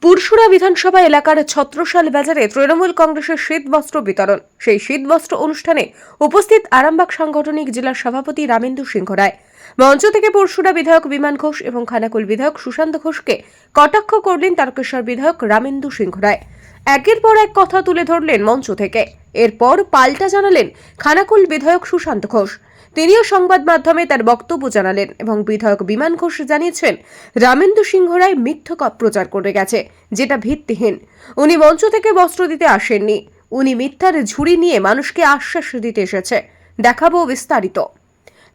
পুরসুরা বিধানসভা এলাকার ছত্রসাল বাজারে তৃণমূল কংগ্রেসের শীতবস্ত্র বিতরণ। সেই শীতবস্ত্র অনুষ্ঠানে উপস্থিত আরামবাগ সাংগঠনিক জেলার সভাপতি রামেন্দু সিংহ রায়। মঞ্চ থেকে পুরসুরা বিধায়ক বিমান ঘোষ এবং খানাকুল বিধায়ক সুশান্ত ঘোষকে কটাক্ষ করলেন তারকেশ্বর বিধায়ক রামেন্দু সিংহ রায়। একের পর এক কথা তুলে ধরলেন মঞ্চ থেকে। এরপর পাল্টা জানালেন খানাকুল বিধায়ক সুশান্ত ঘোষ। তিনিও সংবাদ মাধ্যমে তার বক্তব্য জানালেন এবং বিধায়ক বিমান ঘোষ জানিয়েছেন রামেন্দু সিংহ রায় মিথ্যা প্রচার করে গেছে, যেটা ভিত্তিহীন। উনি মঞ্চ থেকে বস্ত্র দিতে আসেননি, উনি মিথ্যার ঝুড়ি নিয়ে মানুষকে আশ্বাস দিতে এসেছে। দেখাবো বিস্তারিত।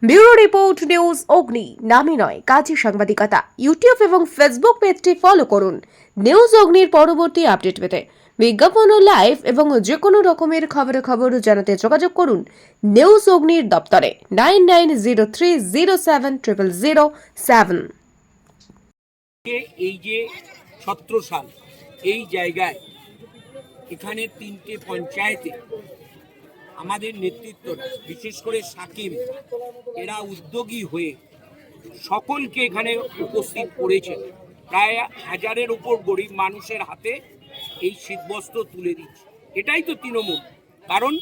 ব্যুরো রিপোর্ট, নিউজ অগ্নি। নামই নয়, কাজী সাংবাদিকতা। ইউটিউব এবং ফেসবুক পেজটি ফলো করুন নিউজ অগ্নির পরবর্তী আপডেট পেতে। বিজ্ঞাপন ও লাইভ এবং যে কোনো রকমের খবর জানাতে যোগাযোগ করুন নিউজ অগ্নির দপ্তরে 9903070007। এই যে ছত্রসাল এই জায়গায় এখানে 3টে পঞ্চায়েতে আমাদের নেতৃত্বরা, বিশেষ করে সাকিম, এরা উদ্যোগী হয়ে সকলকে এখানে উপস্থিত করেছে। প্রায় 1000-এর উপর গরিব মানুষের হাতে এই শীতবস্ত্র তুলে দিচ্ছে। এটাই তো তৃণমূল। কারণ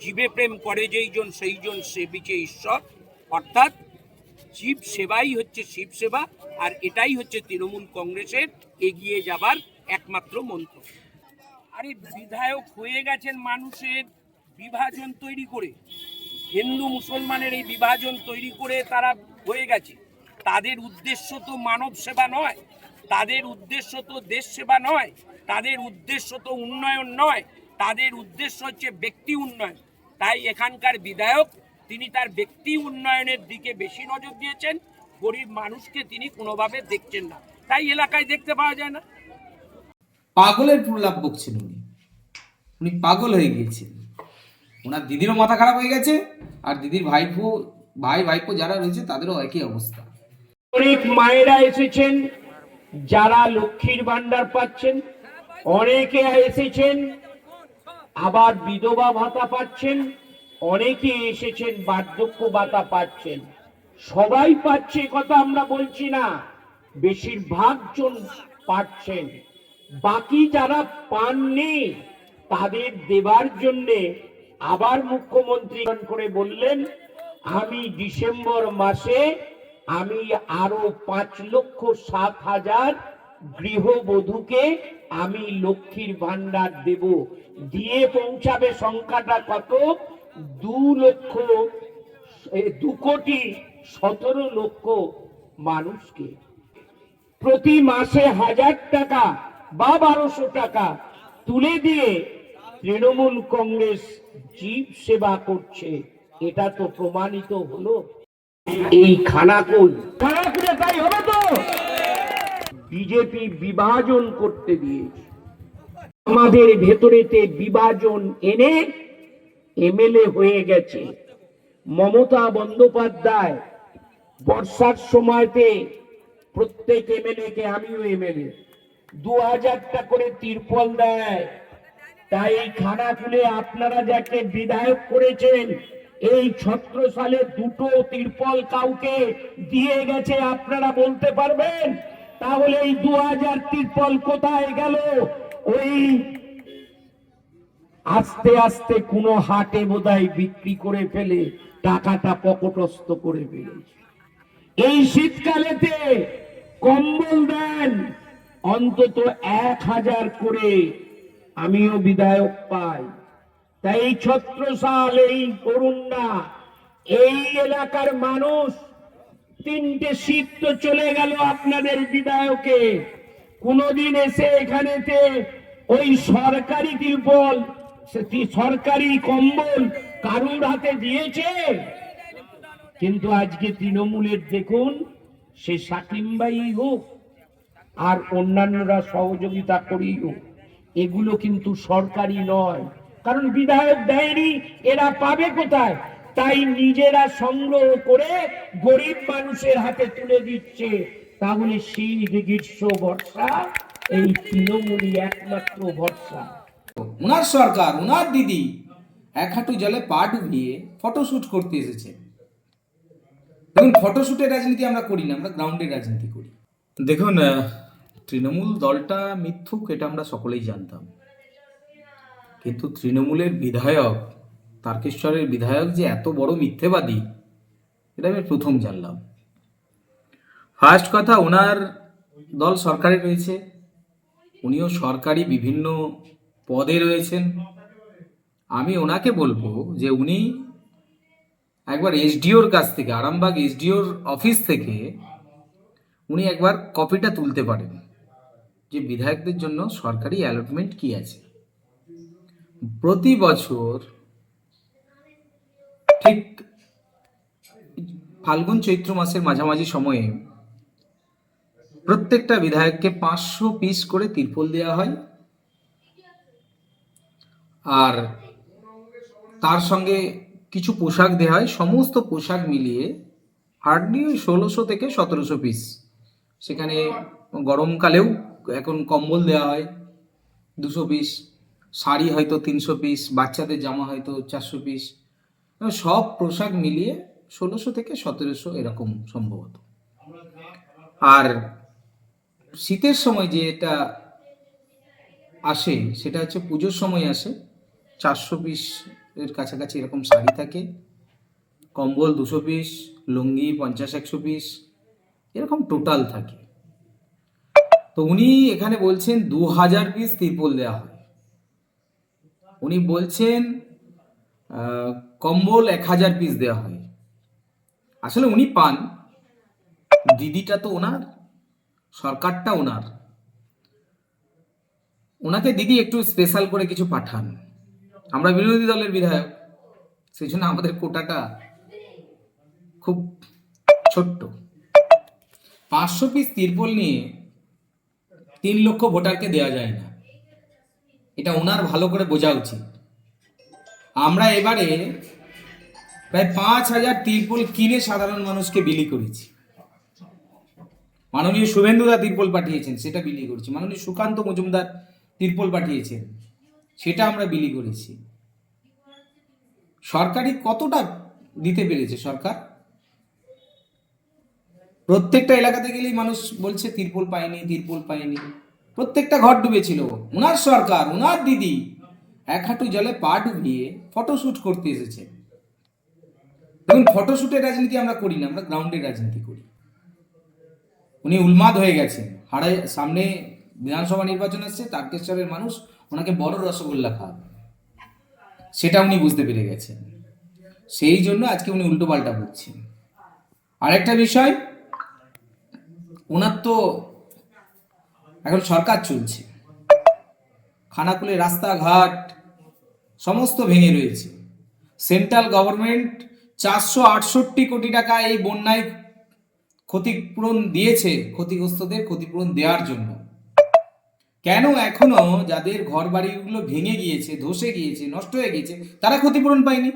জীবে প্রেম করে যেইজন সেইজন সেবিছে ঈশ্বর, অর্থাৎ জীব সেবাই হচ্ছে শিব সেবা। আর এটাই হচ্ছে তৃণমূল কংগ্রেসের এগিয়ে যাবার একমাত্র মন্ত্র। আরে বিধায়ক হয়ে গেছেন মানুষের বিভাজন তৈরি করে, হিন্দু মুসলমানের এই বিভাজন তৈরি করে তারা হয়ে গেছে। তাদের উদ্দেশ্য তো মানব সেবা নয়, তাদের উদ্দেশ্য তো দেশ সেবা নয়, তাদের উদ্দেশ্য তো উন্নয়ন নয়, তাদের উদ্দেশ্য হচ্ছে ব্যক্তি উন্নয়ন। তাই এখানকার বিধায়ক তিনি তার ব্যক্তি উন্নয়নের দিকে বেশি নজর দিয়েছেন, গরিব মানুষকে তিনি কোনোভাবে দেখছেন না, তাই এলাকায় দেখতে পাওয়া যায় না। পাগলের প্রলাপ বকছেন উনি পাগল হয়ে গিয়েছেন। ওনার দিদিরও মাথা খারাপ হয়ে গেছে, আর দিদির ভাইপো যারা রয়েছে তাদেরও একই অবস্থা। অনেক মায়েরা এসেছেন যারা লক্ষ্মীর ভান্ডার পাচ্ছেন, অনেকে এসেছেন আবার বিধবা ভাতা পাচ্ছেন, অনেকে এসেছেন বার্ধক্য ভাতা পাচ্ছেন। সবাই পাচ্ছে কথা আমরা বলছি না, বেশিরভাগ জন পাচ্ছেন। বাকি যারা পাননি তাদের দেবার জন্যে আবার মুখ্যমন্ত্রী করে বললেন, আমি ডিসেম্বর মাসে আমি আরো 5,07,000 গৃহবধূকে আমি লক্ষ্মীর ভান্ডার দেব। দিয়ে পৌঁছাবে সংখ্যাটা কত? 2,17,00,000 মানুষকে। প্রতি মাসে 1000 টাকা বা 1200 টাকা তুলে দিয়ে তৃণমূল কংগ্রেস জীব সেবা করছে। এটা তো প্রমাণিত হলো। এই খানাকুলে তাই হবে তো? বিজেপি বিভাজন করতে দিয়েছে, আমাদের ভেতরেতে বিভাজন এনে এমএলএ হয়ে গেছে। মমতা বন্দ্যোপাধ্যায় বর্ষার সময়তে প্রত্যেক এমএলএ কে, আমিও এমএলএ, 2000 টাকা করে তিরপল দেয়। তাই এই খানাকুলে আপনারা যাকে বিধায়ক করেছেন, এই ছত্রসালে 2টো তিরপল কাউকে দিয়ে গেছে আপনারা বলতে পারবেন? তাহলে এই 2000 তিরপল কোথায় গেল? ওই আস্তে আস্তে কোনো হাটে বোধহয় বিক্রি করে ফেলে টাকাটা পকেটস্থ করে ফেলেছে। এই শীতকালেতে কম্বল দেন অন্তত 1000 করে, আমিও বিধায়ক পাই। তাই ছত্রসাল, এই করুণা, এই এলাকার মানুষ 3টে শীত তো চলে গেল আপনাদের বিধায়কে। কোনদিন এসে এখানেতে ওই সরকারি তিরপল, সরকারি কম্বল কারুর হাতে দিয়েছে? কিন্তু আজকে তৃণমূলের দেখুন, সে সাকিম ভাই হোক আর অন্যান্যরা সহযোগিতা করেই হোক, এগুলো কিন্তু সরকারি নয়। কারণ বিধায়ক দেয়নি, এরা পাবে কোথায়? তাই নিজেরা সংগ্রহ করে গরিব মানুষের হাতে তুলে দিচ্ছে। তাহলে শীত, গ্রীষ্ম, বর্ষা এই তৃণমূলই একমাত্র ভরসা। ওনার সরকার, ওনার দিদি এক হাঁটু জলে পা ডুবিয়ে ফটোশুট করতে এসেছে। দেখুন, ফটোশুটের রাজনীতি আমরা করি না, আমরা গ্রাউন্ডের রাজনীতি করি। দেখুন, তৃণমূল দলটা মিথ্যুক এটা আমরা সকলেই জানতাম, কিন্তু তৃণমূলের বিধায়ক, তারকেশ্বরের বিধায়ক যে এত বড় মিথ্যেবাদী এটা আমি প্রথম জানলাম। ফার্স্ট কথা, ওনার দল সরকারে রয়েছে, উনিও সরকারি বিভিন্ন পদে রয়েছেন। আমি ওনাকে বলবো যে উনি একবার এসডিওর কাছ থেকে, আরামবাগ এসডিওর অফিস থেকে উনি একবার কপিটা তুলতে পারেন যে বিধায়কদের জন্য সরকারি অ্যালটমেন্ট কি আছে। প্রতি বছর ঠিক ফাল্গুন চৈত্র মাসের মাঝামাঝি সময়ে প্রত্যেকটা বিধায়ককে 500 পিস করে তিরপল দেওয়া হয়, আর তার সঙ্গে কিছু পোশাক দেওয়া হয়। সমস্ত পোশাক মিলিয়ে হার্ডলি 1600 থেকে 1700 পিস। সেখানে গরমকালেও এখন কম্বল দেওয়া হয় 200 পিস, শাড়ি হয়তো 300 পিস, বাচ্চাদের জামা হয়তো 400 পিস, সব পোশাক মিলিয়ে 1600 থেকে 1700 এরকম সম্ভবত। আর শীতের সময় যে এটা আসে সেটা হচ্ছে পুজোর সময় আসে, 400 পিস এর কাছাকাছি এরকম শাড়ি থাকে, কম্বল 200 পিস, লুঙ্গি 50-100 পিস, এরকম টোটাল থাকে। তো উনি এখানে বলছেন 2000 পিস তিরপল দেওয়া হয়, উনি বলছেন কম্বল 1000 পিস দেওয়া হয়। আসলে উনি পান, দিদিটা তো ওনার, সরকারটা ওনার, ওনাকে দিদি একটু স্পেশাল করে কিছু পাঠান। আমরা বিরোধী দলের বিধায়ক, সেই জন্য আমাদের কোটাটা খুব ছোট্ট। 500 পিস তিরপল নিয়ে 3 লক্ষ ভোটারকে দেওয়া যায় না, এটা ওনার ভালো করে বোঝা উচিত। আমরা এবারে প্রায় 5000 তিরপল কিনে সাধারণ মানুষকে বিলি করেছি। মাননীয় শুভেন্দুদা তিরপল পাঠিয়েছেন, সেটা বিলি করেছি। মাননীয় সুকান্ত মজুমদার তিরপল পাঠিয়েছেন, সেটা আমরা বিলি করেছি। সরকারি কতটা দিতে পেরেছে সরকার? প্রত্যেকটা এলাকাতে গেলেই মানুষ বলছে তিরপল পায়নি, তিরপল পায়নি। প্রত্যেকটা ঘর ডুবেছিল। ওনার সরকার, ওনার দিদি 1 হাঁটু জলে পা ডুবিয়ে ফটোশ্যুট করতে এসেছে। দেখুন, ফটোশ্যুটের রাজনীতি আমরা করি না, আমরা গ্রাউন্ডের রাজনীতি করি। উনি উন্মাদ হয়ে গেছেন, সামনে বিধানসভা নির্বাচন আসছে, তারকেশ্বরের মানুষ ওনাকে বড় রসগোল্লা খাওয়াবে, সেটা উনি বুঝতে পেরে গেছেন। সেই জন্য আজকে উনি উল্টো পাল্টা বলছেন। আরেকটা বিষয়, ওনার তো এখন সরকার চলছে, খানাকুলে রাস্তাঘাট সমস্ত ভেঙে রয়েছে। সেন্ট্রাল গভর্নমেন্ট 468 কোটি টাকা এই বন্যায় ক্ষতিপূরণ দিয়েছে, ক্ষতিগ্রস্তদের ক্ষতিপূরণ দেওয়ার জন্য। কেন এখনো যাদের ঘর বাড়িগুলো ভেঙে গিয়েছে, ধসে গিয়েছে, নষ্ট হয়ে গিয়েছে, তারা ক্ষতিপূরণ পায়নি?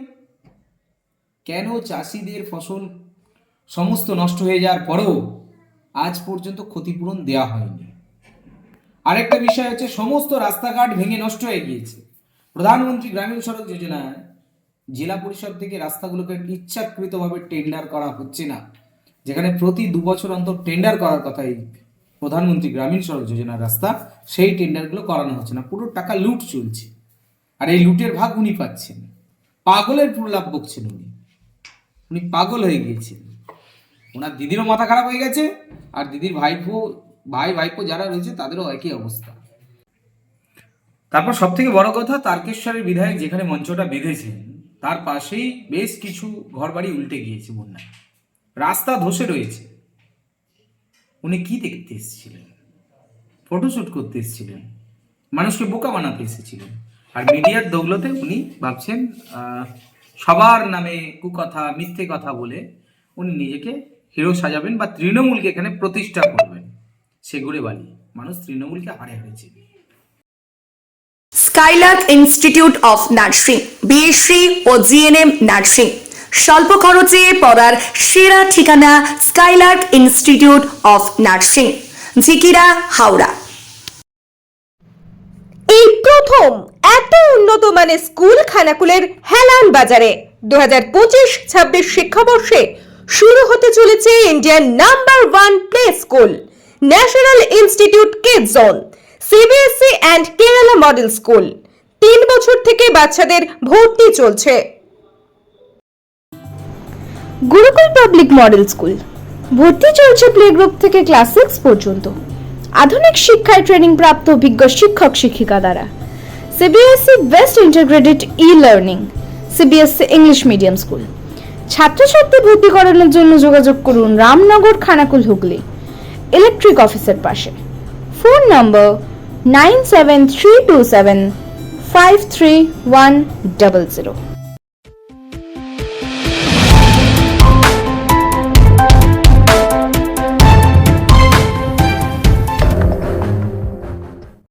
কেন চাষিদের ফসল সমস্ত নষ্ট হয়ে যাওয়ার পরেও আজ পর্যন্ত ক্ষতিপূরণ দেওয়া হয়নি? আরেকটা বিষয় হচ্ছে, সমস্ত রাস্তাঘাট ভেঙে নষ্ট হয়ে গিয়েছে। প্রধানমন্ত্রী গ্রামীণ সড়ক যোজনায় জেলা পরিষদ থেকে রাস্তাগুলোকে ইচ্ছাকৃতভাবে টেন্ডার করা হচ্ছে না, যেখানে প্রতি 2 বছর অন্তর টেন্ডার করার কথা এই প্রধানমন্ত্রী গ্রামীণ সড়ক যোজনার রাস্তা, সেই টেন্ডারগুলো করানো হচ্ছে না। পুরো টাকা লুট চলছে, আর এই লুটের ভাগ উনি পাচ্ছেন। পাগলের প্রলাপ বকছেন উনি পাগল হয়ে গিয়েছেন। ওনার দিদিরও মাথা খারাপ হয়ে গেছে, আর দিদির ভাইপো যারা রয়েছে তাদেরও একই অবস্থা। তারপর সব থেকে বড় কথা, তারকেশ্বরের বিধায়ক যেখানে মঞ্চটা বেঁধেছেন তার পাশেই বেশ কিছু ঘরবাড়ি উল্টে গিয়েছে বন্যায়, রাস্তা ধসে রয়েছে। উনি কি দেখতে এসেছিলেন? ফটোশ্যুট করতে এসেছিলেন, মানুষকে বোকা বানাতে এসেছিলেন। আর মিডিয়ার দৌলতে উনি ভাবছেন সবার নামে কুকথা, মিথ্যে কথা বলে উনি নিজেকে হিরো সাজাবেন বা তৃণমূলকে এখানে প্রতিষ্ঠা করবেন। সেগুড়ে বালি, মানুষ তৃণমূলকে হারে হয়েছে। Skylark Institute of Nursing, BSc ও জিএনএম নার্সিং। স্বল্প খরচে পড়ার সেরা ঠিকানা Skylark Institute of Nursing, Jhikira, Howrah. এই প্রথম এত উন্নত মানের স্কুল খানাকুলের হেলান বাজারে 2025-26 শিক্ষাবর্ষে শুরু হতে চলেছে Indian number 1 play school National Institute Kids Zone, CBSE and Kerala model school. 3 বছর থেকে বাচ্চাদের ভর্তি চলছে। গুরুকুল পাবলিক মডেল স্কুল, ভর্তি চলছে প্লে গ্রুপ থেকে ক্লাস 6 পর্যন্ত। আধুনিক শিক্ষায় ট্রেনিং প্রাপ্ত অভিজ্ঞ শিক্ষক শিক্ষিকা দ্বারা। CBSE best integrated e-learning, CBSE English medium school. ছাত্রছাত্রী ভর্তি করানোর জন্য যোগাযোগ করুন রামনগর, খানাকুল, হুগলি, ইলেকট্রিক অফিসের পাশে। ফোন নম্বর 9732753100।